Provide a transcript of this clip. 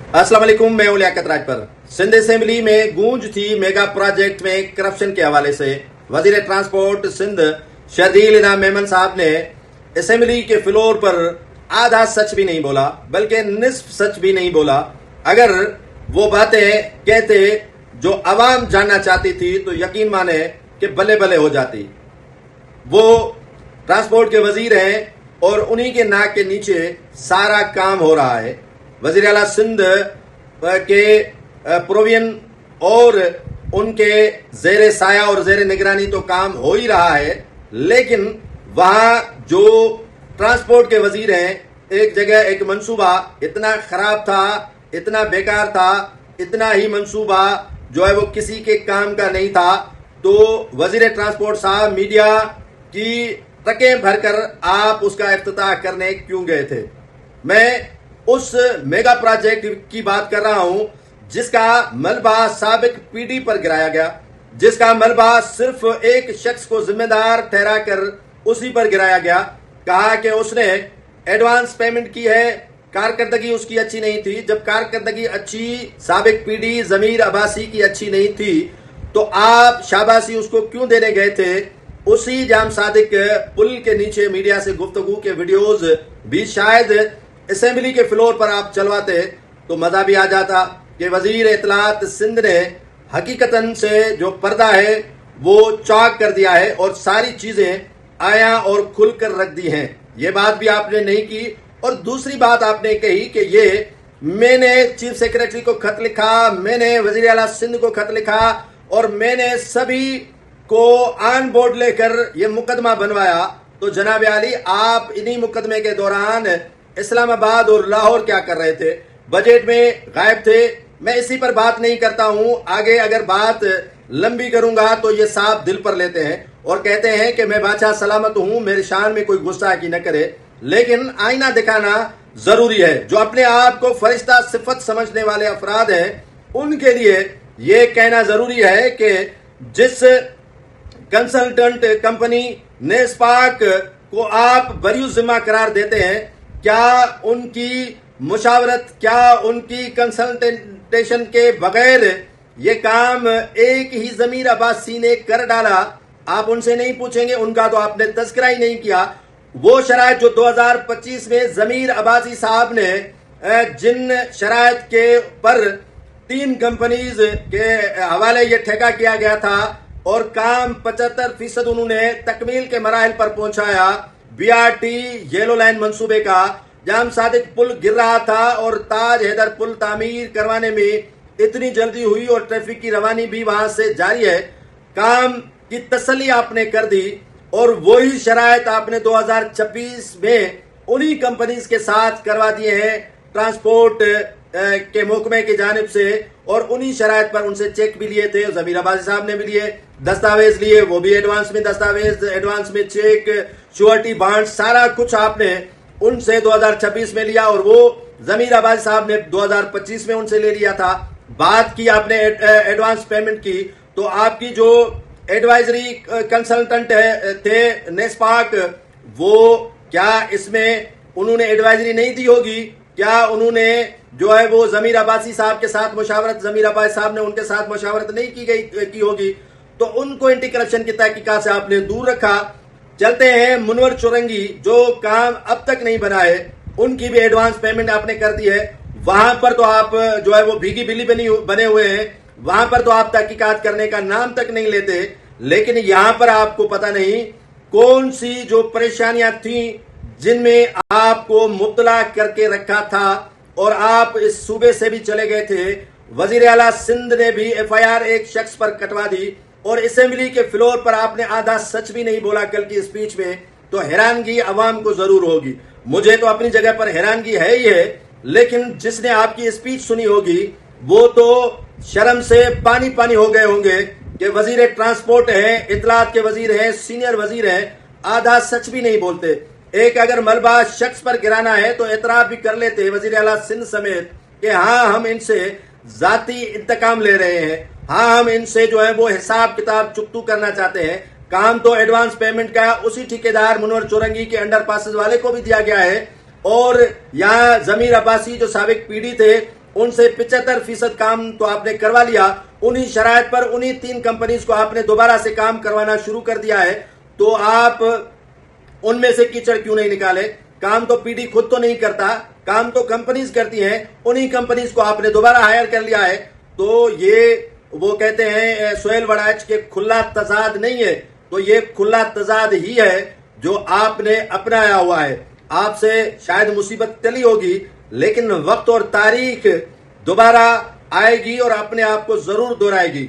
अस्सलाम वालेकुम, मैं हूं लियाकत राजपर। सिंध असेंबली में गूंज थी मेगा प्रोजेक्ट में करप्शन के हवाले से। वजीर ट्रांसपोर्ट सिंध शहदील इनाम मेमन साहब ने असेंबली के फ्लोर पर आधा सच भी नहीं बोला, बल्कि निस्फ सच भी नहीं बोला। अगर वो बातें कहते जो अवाम जानना चाहती थी तो यकीन माने कि बल्ले बल्ले हो जाती। वो ट्रांसपोर्ट के वजीर हैं और उन्हीं के नाक के नीचे सारा काम हो रहा है। वजीर आला सिंध के प्रोवियन और उनके जेर साया और जेर निगरानी तो काम हो ही रहा है, लेकिन वहां जो ट्रांसपोर्ट के वजीर हैं, एक जगह एक मंसूबा इतना खराब था, इतना बेकार था, इतना ही मंसूबा जो है वो किसी के काम का नहीं था, तो वजीर ट्रांसपोर्ट साहब मीडिया की ट्रकें भरकर आप उसका इफ्तिताह करने क्यों गए थे? मैं उस मेगा प्रोजेक्ट की बात कर रहा हूं जिसका मलबा साबिक पीडी पर गिराया गया, जिसका मलबा सिर्फ एक शख्स को जिम्मेदार ठहराकर उसी पर गिराया गया। कहा कि उसने एडवांस पेमेंट की है, कारकर्दगी उसकी अच्छी नहीं थी। जब कारकर्दगी अच्छी साबिक पीडी जमीर अब्बासी की अच्छी नहीं थी तो आप शाबाशी उसको क्यों देने गए थे? उसी जाम सादिक पुल के नीचे मीडिया से गुफ्तगू के वीडियोज भी शायद असेंबली के फ्लोर पर आप चलवाते तो मजा भी आ जाता कि वजीर इत्तलात सिंध ने हकीकतन से जो पर्दा है वो चौक कर दिया है और सारी चीजें आया और खुलकर रख दी हैं। ये बात भी आपने नहीं की। और दूसरी बात आपने कही कि ये मैंने चीफ सेक्रेटरी को खत लिखा, मैंने वजीर आला सिंध को खत लिखा और मैंने सभी को ऑन बोर्ड लेकर ये मुकदमा बनवाया। तो जनाब आली, आप इन्हीं मुकदमे के दौरान इस्लामाबाद और लाहौर क्या कर रहे थे? बजट में गायब थे। मैं इसी पर बात नहीं करता हूं, आगे अगर बात लंबी करूंगा तो ये साहब दिल पर लेते हैं और कहते हैं कि मैं बादशाह सलामत हूं, मेरे शान में कोई गुस्सा की न करे। लेकिन आईना दिखाना जरूरी है। जो अपने आप को फरिश्ता सिफत समझने वाले अफराद हैं उनके लिए ये कहना जरूरी है कि जिस कंसल्टेंट कंपनी नेस्पाक को आप बरी जिम्मा करार देते हैं, क्या उनकी मुशावरत, क्या उनकी कंसल्टेशन के बगैर ये काम एक ही जमीर अब्बासी ने कर डाला? आप उनसे नहीं पूछेंगे, उनका तो आपने तस्करा ही नहीं किया। वो शराइत जो 2025 में जमीर अब्बासी साहब ने जिन शराइत के पर 3 कंपनीज के हवाले ये ठेका किया गया था और काम 75% उन्होंने तकमील के मराहल पर पहुंचाया। बीआरटी येलो लाइन मंसूबे का जाम सादिक पुल गिर रहा था और ताज हैदर पुल तामीर करवाने में इतनी जल्दी हुई और ट्रैफिक की रवानी भी वहां से जारी है। काम की तसल्ली आपने कर दी और वही शराइत आपने 2026 में उन्हीं कंपनीज के साथ करवा दिए हैं ट्रांसपोर्ट के महकमे की जानिब से, और उन्हीं शराइत पर उनसे चेक भी लिए थे। जमीर अब्बासी साहब ने भी लिए, दस्तावेज लिए, वो भी एडवांस में दस्तावेज, एडवांस में चेक, श्योरिटी बॉन्ड, सारा कुछ आपने उनसे 2026 में लिया और वो जमीर अब्बासी साहब ने 2025 में उनसे ले लिया था। बात की आपने एडवांस पेमेंट की, तो आपकी जो एडवाइजरी कंसल्टेंट थे नेस्पाक, वो क्या इसमें उन्होंने एडवाइजरी नहीं दी होगी? क्या उन्होंने जो है वो जमीर अब्बासी साहब के साथ मुशावरत, जमीर अब्बासी साहब ने उनके साथ मुशावरत नहीं की होगी? तो उनको एंटी करप्शन की तहकीकात से आपने दूर रखा। चलते हैं मुनवर चौरंगी, जो काम अब तक नहीं बना है, उनकी भी एडवांस पेमेंट आपने कर दी है। वहां पर तो आप जो है वो भीगी बिल्ली बने हुए हैं, वहां पर तो आप तहकीकात करने का नाम तक नहीं लेते। लेकिन यहां पर आपको पता नहीं कौन सी जो परेशानियां थी जिनमें आपको मुब्तला करके रखा था और आप इस सूबे से भी चले गए थे। वजीर आला सिंध ने भी एफआईआर एक शख्स पर कटवा दी और असेंबली के फ्लोर पर आपने आधा सच भी नहीं बोला कल की स्पीच में। तो हैरानगी अवाम को जरूर होगी, मुझे तो अपनी जगह पर हैरानगी है ही है, लेकिन जिसने आपकी स्पीच सुनी होगी वो तो शर्म से पानी पानी हो गए होंगे कि वजीर ट्रांसपोर्ट हैं, इत्तलात के वजीर हैं, सीनियर वजीर हैं, आधा सच भी नहीं बोलते। एक अगर मलबा शख्स पर गिराना है तो एतराफ भी कर लेते वजीर आला सिंध समेत कि हाँ हम इनसे जाती इंतकाम ले रहे हैं, हाँ हम इनसे जो है वो हिसाब किताब चुकतू करना चाहते हैं। काम तो एडवांस पेमेंट का उसी ठेकेदार मुनवर चौरंगी के अंडर पासेस वाले को भी दिया गया है और यहाँ जमीर अब्बासी जो साबिक पीडी थे ان سے 75% کام تو آپ نے کروا لیا, انہی شرائط پر انہی 3 کمپنیز کو آپ نے دوبارہ سے کام کروانا شروع کر دیا ہے, تو آپ ان میں سے کیچڑ کیوں نہیں نکالے؟ کام تو پی ڈی خود تو نہیں کرتا, کام تو کمپنیز کرتی ہیں, انہی کمپنیز کو آپ نے دوبارہ ہائر کر لیا ہے. تو یہ وہ کہتے ہیں سہیل وڑائچ کے کھلا تضاد نہیں ہے, تو یہ کھلا تضاد ہی ہے جو آپ نے اپنایا ہوا ہے. آپ سے شاید مصیبت ٹلی ہوگی, لیکن وقت اور تاریخ دوبارہ آئے گی اور اپنے آپ کو ضرور دہرائے گی.